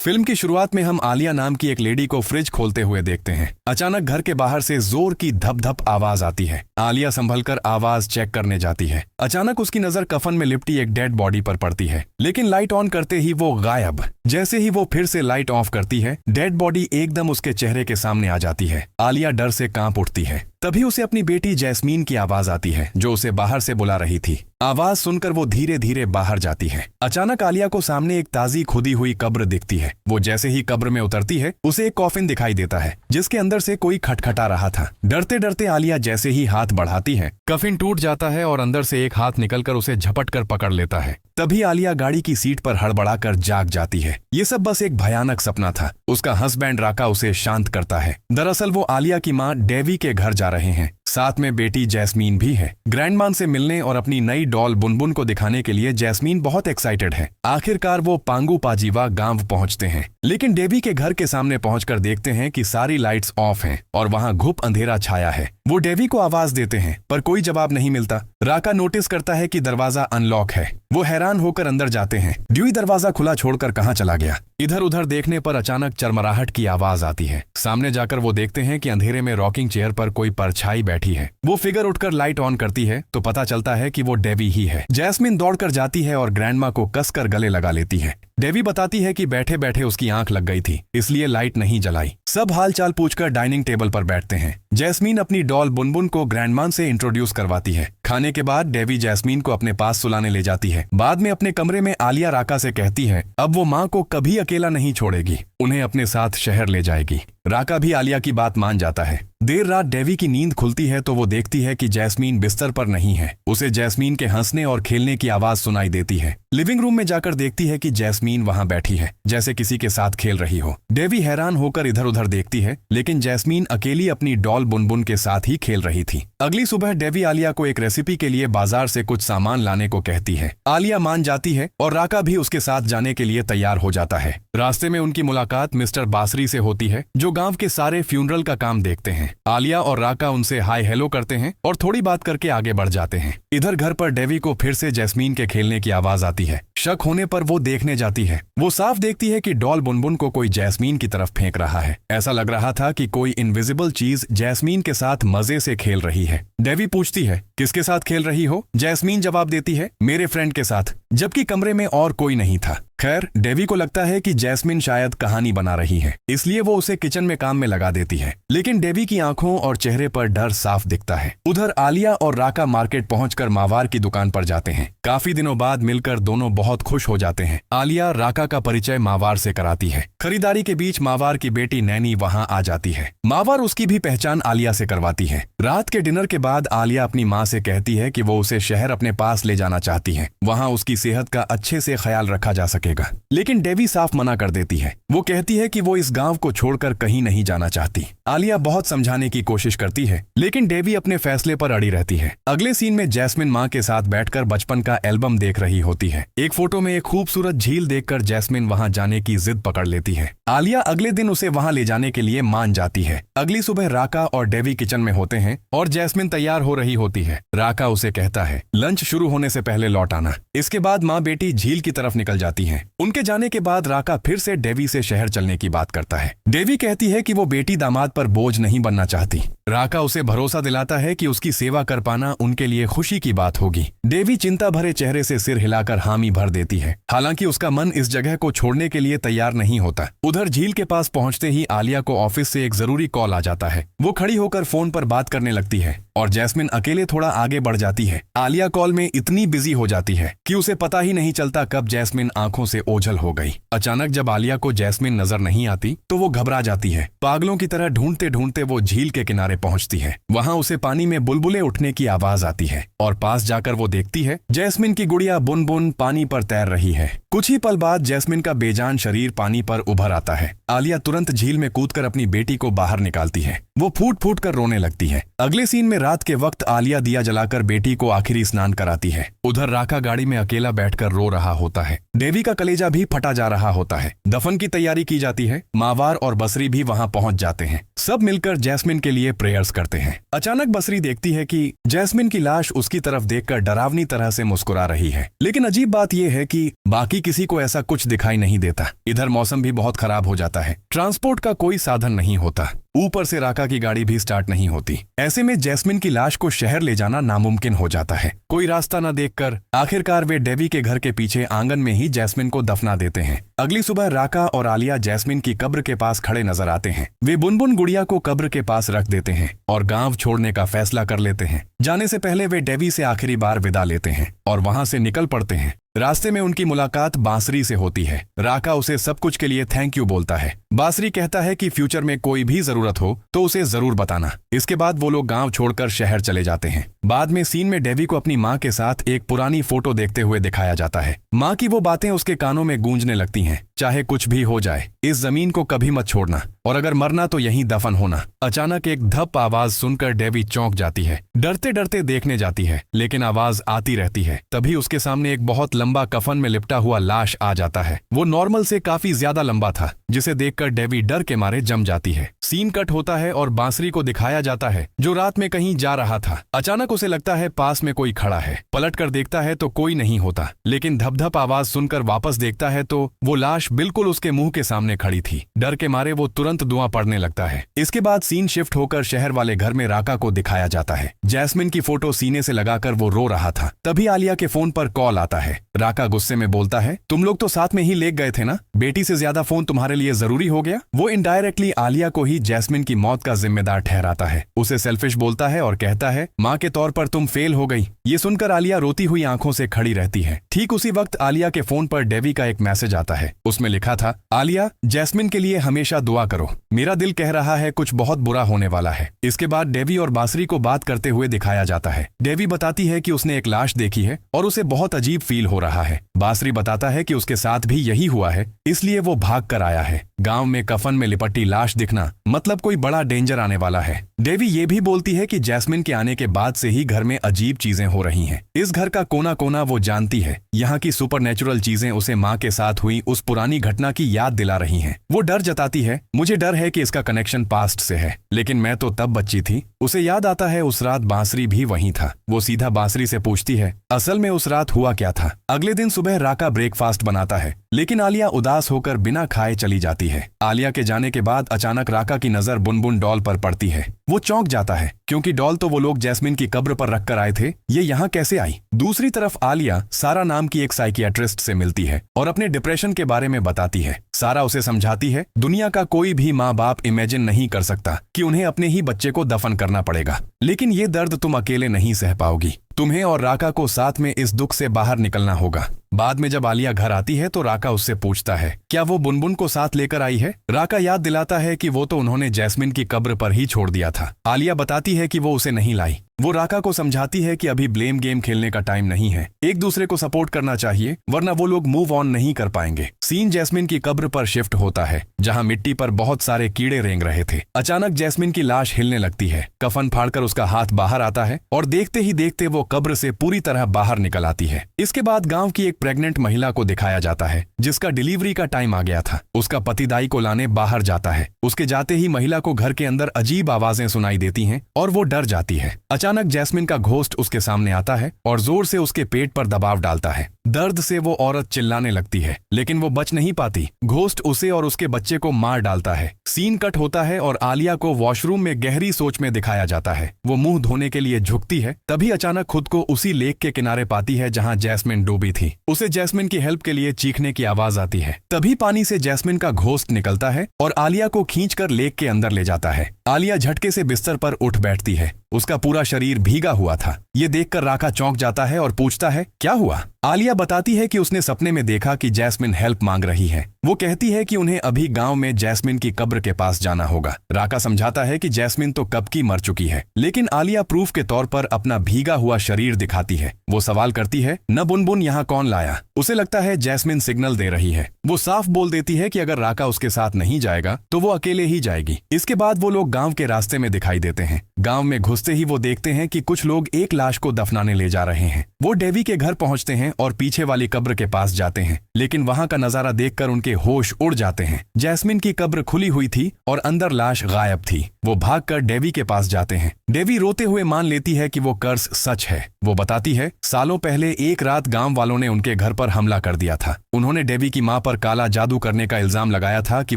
Film की शुरुआत में हम आलिया नाम की एक लेडी को फ्रिज खोलते हुए देखते हैं। अचानक घर के बाहर से जोर की धप धप आवाज आती है। आलिया संभलकर आवाज चेक करने जाती है। अचानक उसकी नजर कफन में लिपटी एक डेड बॉडी पर पड़ती है, लेकिन लाइट ऑन करते ही वो गायब। जैसे ही वो फिर से लाइट ऑफ करती है, डेड बॉडी एकदम उसके चेहरे के सामने आ जाती है। आलिया डर से कांप उठती है। तभी उसे अपनी बेटी जैस्मीन की आवाज आती है, जो उसे बाहर से बुला रही थी। आवाज सुनकर वो धीरे धीरे बाहर जाती है। अचानक आलिया को सामने एक ताजी खुदी हुई कब्र दिखती है। वो जैसे ही कब्र में उतरती है, उसे एक कॉफिन दिखाई देता है, जिसके अंदर से कोई खटखटा रहा था। डरते डरते आलिया जैसे ही हाथ बढ़ाती है, कफिन टूट जाता है और अंदर से एक हाथ निकलकर उसे झपट कर पकड़ लेता है। तभी आलिया गाड़ी की सीट पर हड़बड़ाकर जाग जाती है। ये सब बस एक भयानक सपना था। उसका हस्बैंड राका उसे शांत करता है। दरअसल वो आलिया की माँ डेवी के घर जा रहे हैं। साथ में बेटी जैस्मीन भी है। ग्रैंडमा से मिलने और अपनी नई डॉल बुनबुन को दिखाने के लिए जैस्मीन बहुत एक्साइटेड है। आखिरकार वो पांगू पाजीवा गांव पहुंचते हैं, लेकिन डेवी के घर के सामने पहुंचकर देखते हैं कि सारी लाइट्स ऑफ हैं और वहां घुप अंधेरा छाया है। वो डेवी को आवाज देते हैं, पर कोई जवाब नहीं मिलता। राका नोटिस करता है कि दरवाजा अनलॉक है। वो हैरान होकर अंदर जाते हैं। ड्यूई दरवाजा खुला छोड़कर कहाँ चला गया? इधर उधर देखने पर अचानक चरमराहट की आवाज आती है। सामने जाकर वो देखते हैं कि अंधेरे में रॉकिंग चेयर पर कोई परछाई बैठी है। वो फिगर उठकर लाइट ऑन करती है तो पता चलता है कि वो डेवी ही है। जैस्मिन दौड़कर जाती है और ग्रैंडमा को कसकर गले लगा लेती है। डेवी बताती है कि बैठे बैठे उसकी आंख लग गई थी, इसलिए लाइट नहीं जलाई। सब हालचाल पूछकर डाइनिंग टेबल पर बैठते हैं। जैस्मीन अपनी डॉल बुनबुन को ग्रैंडमा से इंट्रोड्यूस करवाती है। खाने के बाद डेवी जैस्मीन को अपने पास सुलाने ले जाती है। बाद में अपने कमरे में आलिया राका से कहती है अब वो माँ को कभी अकेला नहीं छोड़ेगी, उन्हें अपने साथ शहर ले जाएगी। राका भी आलिया की बात मान जाता है। देर रात डेवी की नींद खुलती है तो वो देखती है कि जैस्मीन बिस्तर पर नहीं है। उसे जैस्मीन के हंसने और खेलने की आवाज सुनाई देती है। लिविंग रूम में जाकर देखती है कि जैस्मीन वहां बैठी है, जैसे किसी के साथ खेल रही हो। डेवी हैरान होकर इधर उधर देखती है, लेकिन जैस्मीन अकेली अपनी डॉल बुनबुन के साथ ही खेल रही थी। अगली सुबह डेवी आलिया को एक रेसिपी के लिए बाजार से कुछ सामान लाने को कहती है। आलिया मान जाती है और राका भी उसके साथ जाने के लिए तैयार हो जाता है। रास्ते में उनकी मुलाकात मिस्टर बासरी से होती है, जो गांव के सारे फ्यूनरल का काम देखते हैं। आलिया और राका उनसे हाय हेलो करते हैं और थोड़ी बात करके आगे बढ़ जाते हैं। इधर घर पर डेवी को फिर से जैस्मीन के खेलने की आवाज आती है। शक होने पर वो देखने जाती है। वो साफ देखती है कि डॉल बुनबुन को कोई जैस्मीन की तरफ फेंक रहा है। ऐसा लग रहा था कि कोई इनविजिबल चीज जैस्मीन के साथ मजे से खेल रही है। डेवी पूछती है किसके साथ खेल रही हो? जैस्मीन जवाब देती है मेरे फ्रेंड के साथ, जबकि कमरे में और कोई नहीं था। खैर, डेवी को लगता है कि जैस्मिन शायद कहानी बना रही है, इसलिए वो उसे किचन में काम में लगा देती है। लेकिन डेवी की आंखों और चेहरे पर डर साफ दिखता है। उधर आलिया और राका मार्केट पहुंचकर मावार की दुकान पर जाते हैं। काफी दिनों बाद मिलकर दोनों बहुत खुश हो जाते हैं। आलिया राका का परिचय मावार से कराती है। खरीदारी के बीच मावार की बेटी नैनी वहाँ आ जाती है। मावार उसकी भी पहचान आलिया से करवाती है। रात के डिनर के बाद आलिया अपनी माँ से कहती है कि वो उसे शहर अपने पास ले जाना चाहती है, वहाँ उसकी सेहत का अच्छे से ख्याल रखा जा सके। लेकिन डेवी साफ मना कर देती है। वो कहती है कि वो इस गांव को छोड़कर कहीं नहीं जाना चाहती। आलिया बहुत समझाने की कोशिश करती है, लेकिन डेवी अपने फैसले पर अड़ी रहती है। अगले सीन में जैस्मिन माँ के साथ बैठकर बचपन का एल्बम देख रही होती है। एक फोटो में एक खूबसूरत झील देखकर जैस्मिन वहां जाने की जिद पकड़ लेती है। आलिया अगले दिन उसे वहां ले जाने के लिए मान जाती है। अगली सुबह राका और डेवी किचन में होते हैं और जैस्मिन तैयार हो रही होती है। राका उसे कहता है लंच शुरू होने से पहले लौट आना। इसके बाद माँ बेटी झील की तरफ निकल जाती है। उनके जाने के बाद राका फिर से डेवी से शहर चलने की बात करता है। डेवी कहती है कि वो बेटी दामाद पर बोझ नहीं बनना चाहती। राका उसे भरोसा दिलाता है कि उसकी सेवा कर पाना उनके लिए खुशी की बात होगी। डेवी चिंता भरे चेहरे से सिर हिलाकर हामी भर देती है। हालांकि उसका मन इस जगह को छोड़ने के लिए तैयार नहीं होता। उधर झील के पास पहुंचते ही आलिया को ऑफिस से एक जरूरी कॉल आ जाता है। वो खड़ी होकर फोन पर बात करने लगती है और जैस्मिन अकेले थोड़ा आगे बढ़ जाती है। आलिया कॉल में इतनी बिजी हो जाती है कि उसे पता ही नहीं चलता कब जैस्मिन आंखों से ओझल हो गई। अचानक जब आलिया को जैस्मिन नजर नहीं आती तो वो घबरा जाती है। पागलों की तरह ढूंढते ढूंढते वो झील के किनारे पहुंचती है। वहां उसे पानी में बुलबुले उठने की आवाज आती है और पास जाकर वो देखती है जैस्मिन की गुड़िया बुनबुन पानी पर तैर रही है। कुछ ही पल बाद जैस्मिन का बेजान शरीर पानी पर उभर आता है। आलिया तुरंत झील में कूदकर अपनी बेटी को बाहर निकालती है। वो फूट फूट कर रोने लगती है। अगले सीन में रात के वक्त आलिया दिया जलाकर बेटी को आखिरी स्नान कराती है। उधर राका गाड़ी में अकेला बैठकर रो रहा होता है। देवी का कलेजा भी फटा जा रहा होता है। दफन की तैयारी की जाती है। मावार और बसरी भी वहां पहुंच जाते हैं। सब मिलकर जैस्मिन के लिए प्रेयर्स करते हैं। अचानक बसरी देखती है कि जैस्मिन की लाश उसकी तरफ देखकर डरावनी तरह से मुस्कुरा रही है। लेकिन अजीब बात यह है कि बाकी किसी को ऐसा कुछ दिखाई नहीं देता। इधर मौसम भी बहुत खराब हो जाता है। ट्रांसपोर्ट का कोई साधन नहीं होता। ऊपर से राका की गाड़ी भी स्टार्ट नहीं होती। ऐसे में जैस्मिन की लाश को शहर ले जाना नामुमकिन हो जाता है। कोई रास्ता न देखकर आखिरकार वे डेवी के घर के पीछे आंगन में ही जैस्मिन को दफना देते हैं। अगली सुबह राका और आलिया जैस्मिन की कब्र के पास खड़े नजर आते हैं। वे बुनबुन गुड़िया को कब्र के पास रख देते हैं और गांव छोड़ने का फैसला कर लेते हैं। जाने से पहले वे डेवी से आखिरी बार विदा लेते हैं और वहां से निकल पड़ते हैं। रास्ते में उनकी मुलाकात बांसरी से होती है। राका उसे सब कुछ के लिए थैंक यू बोलता है। बांसरी कहता है कि फ्यूचर में कोई भी जरूरत हो तो उसे जरूर बताना। इसके बाद वो लोग गांव छोड़कर शहर चले जाते हैं। बाद में सीन में डेवी को अपनी माँ के साथ एक पुरानी फोटो देखते हुए दिखाया जाता है। माँ की वो बातें उसके कानों में गूंजने लगती हैं। चाहे कुछ भी हो जाए, इस जमीन को कभी मत छोड़ना और अगर मरना तो यहीं दफन होना। अचानक एक धप आवाज सुनकर डेवी चौंक जाती है। डरते डरते देखने जाती है, लेकिन आवाज आती रहती है। तभी उसके सामने एक बहुत लंबा कफन में लिपटा हुआ लाश आ जाता है। वो नॉर्मल से काफी ज्यादा लंबा था, जिसे देखकर डेवी डर के मारे जम जाती है। सीन कट होता है और बांसरी को दिखाया जाता है, जो रात में कहीं जा रहा था। अचानक उसे लगता है पास में कोई खड़ा है। पलट कर देखता है तो कोई नहीं होता, लेकिन धप धप आवाज सुनकर वापस देखता है तो वो लाश बिल्कुल उसके मुंह के सामने खड़ी थी। डर के मारे वो तुरंत दुआ पड़ने लगता है। इसके बाद सीन शिफ्ट होकर शहर वाले घर में राका को दिखाया जाता है। जैस्मिन की फोटो सीने से लगाकर वो रो रहा था। तभी आलिया के फोन पर कॉल आता है। राका गुस्से में बोलता है, तुम लोग तो साथ में ही लेक गए थे ना, बेटी से ज्यादा फोन तुम्हारे लिए जरूरी हो गया। वो इनडायरेक्टली आलिया को ही जैस्मिन की मौत का जिम्मेदार ठहराता है। उसे सेल्फिश बोलता है और कहता है, माँ के तौर पर तुम फेल हो गई। ये सुनकर आलिया रोती हुई आंखों से खड़ी रहती है। ठीक उसी वक्त आलिया के फोन पर डेवी का एक मैसेज आता है। उसमें लिखा था, आलिया, जैस्मिन के लिए हमेशा दुआ करो। मेरा दिल कह रहा है कुछ बहुत बुरा होने वाला है। इसके बाद डेवी और बांसरी को बात करते हुए दिखाया जाता है। डेवी बताती है कि उसने एक लाश देखी है और उसे बहुत अजीब फील हो रहा है। बांसरी बताता है कि उसके साथ भी यही हुआ है, इसलिए वो भाग कर आया है। गांव में कफन में लिपटी लाश दिखना मतलब कोई बड़ा डेंजर आने वाला है। डेवी ये भी बोलती है कि जैस्मिन के आने के बाद से ही घर में अजीब चीजें हो रही हैं। इस घर का कोना कोना वो जानती है। यहाँ की सुपरनेचुरल चीजें उसे माँ के साथ हुई उस पुरानी घटना की याद दिला रही हैं। वो डर जताती है, मुझे डर है कि इसका कनेक्शन पास्ट से है, लेकिन मैं तो तब बच्ची थी। उसे याद आता है उस रात बांसरी भी वहीं था। वो सीधा बांसरी से पूछती है, असल में उस रात हुआ क्या था। अगले दिन सुबह राका ब्रेकफास्ट बनाता है, लेकिन आलिया उदास होकर बिना खाए चली जाती है। आलिया के जाने के बाद अचानक राका की नजर बुनबुन डॉल पर पड़ती है। वो चौंक जाता है, क्योंकि डॉल तो वो लोग जैस्मिन की कब्र पर रख कर आए थे। ये यहाँ कैसे आई। दूसरी तरफ आलिया सारा नाम की एक साइकियाट्रिस्ट से मिलती है और अपने डिप्रेशन के बारे में बताती है। सारा उसे समझाती है, दुनिया का कोई भी माँ बाप इमेजिन नहीं कर सकता कि उन्हें अपने ही बच्चे को दफन करना पड़ेगा, लेकिन ये दर्द तुम अकेले नहीं सह पाओगी। तुम्हें और राका को साथ में इस दुख से बाहर निकलना होगा। बाद में जब आलिया घर आती है तो राका उससे पूछता है, क्या वो बुनबुन को साथ लेकर आई है। राका याद दिलाता है कि वो तो उन्होंने जैस्मिन की कब्र पर ही छोड़ दिया था। आलिया बताती है कि वो उसे नहीं लाई। वो राका को समझाती है कि अभी ब्लेम गेम खेलने का टाइम नहीं है, एक दूसरे को सपोर्ट करना चाहिए, वरना वो लोग मूव ऑन नहीं कर पाएंगे। सीन जैस्मिन की कब्र पर शिफ्ट होता है, जहां मिट्टी पर बहुत सारे कीड़े रेंग रहे थे। अचानक जैस्मिन की लाश हिलने लगती है। कफन फाड़कर उसका हाथ बाहर आता है और देखते ही देखते वो कब्र से पूरी तरह बाहर निकल आती है। इसके बाद गांव की एक प्रेग्नेंट महिला को दिखाया जाता है, जिसका डिलीवरी का टाइम आ गया था। उसका पति दाई को लाने बाहर जाता है। उसके जाते ही महिला को घर के अंदर अजीब आवाजें सुनाई देती हैं और वो डर जाती है। अचानक जैस्मिन का घोस्ट उसके सामने आता है और जोर से उसके पेट पर दबाव डालता है। दर्द से वो औरत चिल्लाने लगती है, लेकिन वो बच नहीं पाती। घोस्ट उसे और उसके बच्चे को मार डालता है। सीन कट होता है और आलिया को वॉशरूम में गहरी सोच में दिखाया जाता है। वो मुंह धोने के लिए झुकती है, तभी अचानक खुद को उसी लेक के किनारे पाती है जहां जैस्मिन डूबी थी। उसे जैस्मिन की हेल्प के लिए चीखने की आवाज आती है। तभी पानी से जैस्मिन का घोस्ट निकलता है और आलिया को खींचकर लेक के अंदर ले जाता है। आलिया झटके से बिस्तर पर उठ बैठती है। उसका पूरा शरीर भीगा हुआ था। ये देखकर राका चौंक जाता है और पूछता है, क्या हुआ। आलिया बताती है कि उसने सपने में देखा कि जैस्मिन हेल्प मांग रही है वो कहती है कि उन्हें अभी गांव में जैस्मिन की कब्र के पास जाना होगा। राका समझाता है कि जैस्मिन तो कब की मर चुकी है, लेकिन आलिया प्रूफ के तौर पर अपना भीगा हुआ शरीर दिखाती है। वो सवाल करती है, न बुनबुन यहाँ कौन लाया? उसे लगता है जैस्मिन सिग्नल दे रही है। वो साफ बोल देती है कि अगर राका उसके साथ नहीं जाएगा तो वो अकेले ही जाएगी। इसके बाद वो लोग गांव के रास्ते में दिखाई देते हैं। गांव में घुसते ही वो देखते हैं कि कुछ लोग एक लाश को दफनाने ले जा रहे हैं। वो डेवी के घर पहुंचते हैं और पीछे वाली कब्र के पास जाते हैं, लेकिन वहां का नजारा देखकर उनके होश उड़ जाते हैं। जैस्मिन की कब्र खुली हुई थी और अंदर लाश गायब थी। वो भागकर डेवी के पास जाते हैं। डेवी रोते हुए मान लेती है कि वो कर्ज सच है। वो बताती है, सालों पहले एक रात गांव वालों ने उनके घर पर हमला कर दिया था। उन्होंने डेवी की मां पर काला जादू करने का इल्जाम लगाया था कि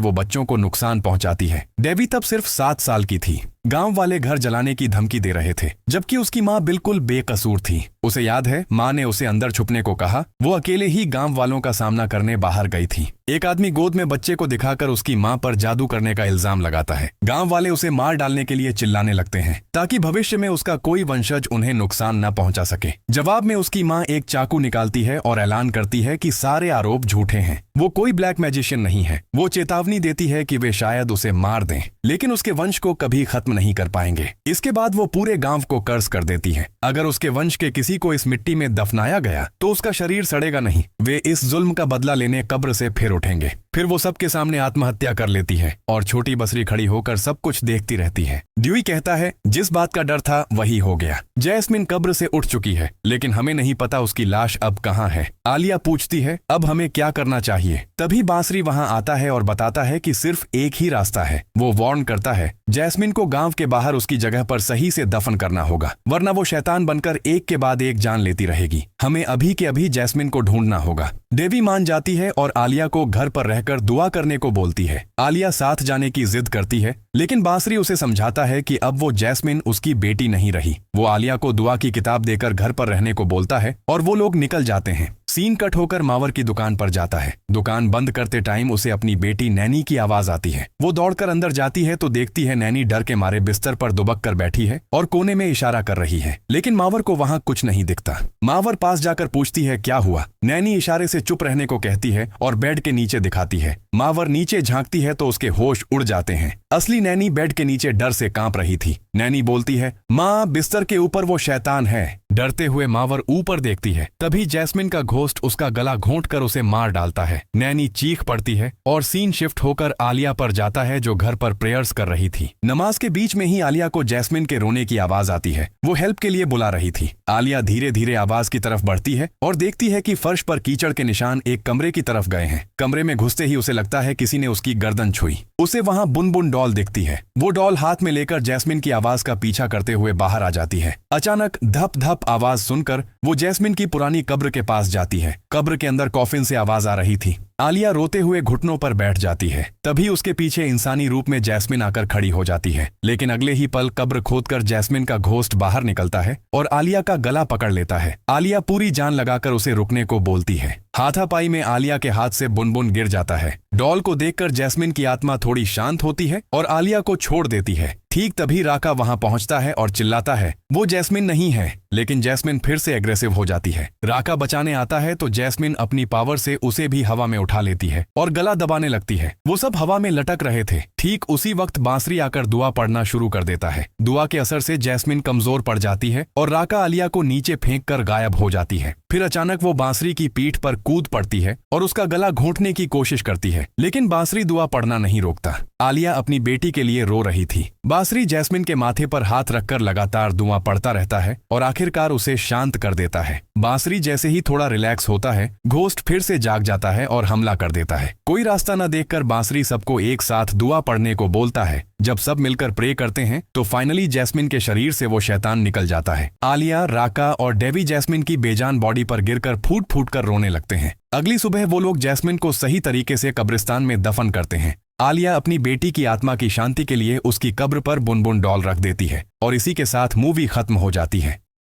वो बच्चों को नुकसान पहुंचाती है। डेवी तब सिर्फ 7 साल की थी। गांव वाले घर जलाने की धमकी दे रहे थे, जबकि उसकी मां बिल्कुल बेकसूर थी। उसे याद है, मां ने उसे अंदर छुपने को कहा। वो अकेले ही गांव वालों का सामना करने बाहर गई थी। एक आदमी गोद में बच्चे को दिखाकर उसकी मां पर जादू करने का इल्जाम लगाता है। गांव वाले उसे मार डालने के लिए चिल्लाने लगते हैं ताकि भविष्य में उसका कोई वंशज उन्हें नुकसान न पहुंचा सके। जवाब में उसकी मां एक चाकू निकालती है और ऐलान करती है कि सारे आरोप झूठे हैं। वो कोई ब्लैक मैजिशियन नहीं है। वो चेतावनी देती है कि वे शायद उसे मार दें, लेकिन उसके वंश को कभी खत्म नहीं कर पाएंगे। इसके बाद वो पूरे गांव को कर्ज कर देती है, अगर उसके वंश के किसी को इस मिट्टी में दफनाया गया तो उसका शरीर सड़ेगा नहीं। वे इस जुल्म का बदला लेने कब्र से फिर उठेंगे। फिर वो सबके सामने आत्महत्या कर लेती है और छोटी बसरी खड़ी होकर सब कुछ देखती रहती है। ड्यूई कहता है, जिस बात का डर था वही हो गया। जैस्मिन कब्र से उठ चुकी है, लेकिन हमें नहीं पता उसकी लाश अब कहाँ है। आलिया पूछती है, अब हमें क्या करना चाहिए? तभी बांसुरी वहां आता है और बताता है कि सिर्फ एक ही रास्ता है। वो वार्न करता है, जैस्मिन को गांव के बाहर उसकी जगह पर सही से दफन करना होगा, वरना वो शैतान बनकर एक के बाद एक जान लेती रहेगी। हमें अभी के अभी जैस्मिन को ढूंढना होगा। डेवी मान जाती है और आलिया को घर पर रहकर दुआ करने को बोलती है। आलिया साथ जाने की जिद करती है, लेकिन बांसुरी उसे समझाता है कि अब वो जैस्मिन उसकी बेटी नहीं रही। वो आलिया को दुआ की किताब देकर घर पर रहने को बोलता है और वो लोग निकल जाते हैं। सीन कट होकर मावर की दुकान पर जाता है। दुकान बंद करते टाइम उसे अपनी बेटी नैनी की आवाज आती है। वो दौड़कर अंदर जाती है तो देखती है नैनी डर के मारे बिस्तर पर दुबक कर बैठी है और कोने में इशारा कर रही है, लेकिन मावर को वहां कुछ नहीं दिखता। मावर पास जाकर पूछती है, क्या हुआ? नैनी इशारे से चुप रहने को कहती है और बेड के नीचे दिखाती है। मावर नीचे झांकती है तो उसके होश उड़ जाते हैं। असली नैनी बेड के नीचे डर से कांप रही थी। नैनी बोलती है, माँ, बिस्तर के ऊपर वो शैतान है। डरते हुए मावर ऊपर देखती है। तभी जैस्मिन का घोस्ट उसका गला घोंट कर उसे मार डालता है। नैनी चीख पड़ती है और सीन शिफ्ट होकर आलिया पर जाता है, जो घर पर प्रेयर्स कर रही थी। नमाज के बीच में ही आलिया को जैस्मिन के रोने की आवाज आती है। वो हेल्प के लिए बुला रही थी। आलिया धीरे धीरे आवाज की तरफ बढ़ती है और देखती है कि फर्श पर कीचड़ के निशान एक कमरे की तरफ गए हैं। कमरे में घुसते ही उसे लगता है किसी ने उसकी गर्दन छुई। उसे वहां बुनबुन डॉल दिखती है। वो डॉल हाथ में लेकर जैस्मिन की आवाज का पीछा करते हुए बाहर आ जाती है। अचानक धप धप आवाज सुनकर वो जैस्मिन की पुरानी कब्र के पास जाती है। कब्र के अंदर कॉफिन से आवाज आ रही थी। आलिया रोते हुए घुटनों पर बैठ जाती है। तभी उसके पीछे इंसानी रूप में जैस्मिन आकर खड़ी हो जाती है, लेकिन अगले ही पल कब्र खोदकर जैस्मिन का घोस्ट बाहर निकलता है और आलिया का गला पकड़ लेता है। आलिया पूरी जान लगाकर उसे रुकने को बोलती है। हाथापाई में आलिया के हाथ से बुनबुन गिर जाता है। डॉल को देखकर जैस्मिन की आत्मा थोड़ी शांत होती है और आलिया को छोड़ देती है। ठीक तभी राका वहां पहुंचता है और चिल्लाता है, वो जैस्मिन नहीं है। लेकिन जैस्मिन फिर से एग्रेसिव हो जाती है। राका बचाने आता है तो जैस्मिन अपनी पावर से उसे भी हवा में उठा लेती है और गला दबाने लगती है। वो सब हवा में लटक रहे थे। ठीक उसी वक्त बांसुरी आकर दुआ पढ़ना शुरू कर देता है। दुआ के असर से जैस्मिन कमजोर पड़ जाती है और राका आलिया को नीचे फेंक कर गायब हो जाती है। फिर अचानक वो बांसुरी की पीठ पर कूद पड़ती है और उसका गला घोंटने की कोशिश करती है, लेकिन बांसुरी दुआ पढ़ना नहीं रोकता। आलिया अपनी बेटी के लिए रो रही थी। बांसुरी जैस्मिन के माथे पर हाथ रखकर लगातार दुआ पढ़ता रहता है और आखिरकार उसे शांत कर देता है। बांसुरी जैसे ही थोड़ा रिलैक्स होता है, घोस्ट फिर से जाग जाता है और हमला कर देता है। कोई रास्ता न देखकर बांसुरी सबको एक साथ दुआ पढ़ने को बोलता है। जब सब मिलकर प्रे करते हैं तो फाइनली जैस्मिन के शरीर से वो शैतान निकल जाता है। आलिया, राका और डेवी जैस्मिन की बेजान बॉडी पर गिरकर फूट फूट कर रोने लगते हैं। अगली सुबह वो लोग जैस्मिन को सही तरीके से कब्रिस्तान में दफन करते हैं। आलिया अपनी बेटी की आत्मा की शांति के लिए उसकी कब्र पर बुनबुन डॉल रख देती है और इसी के साथ मूवी खत्म हो जाती है।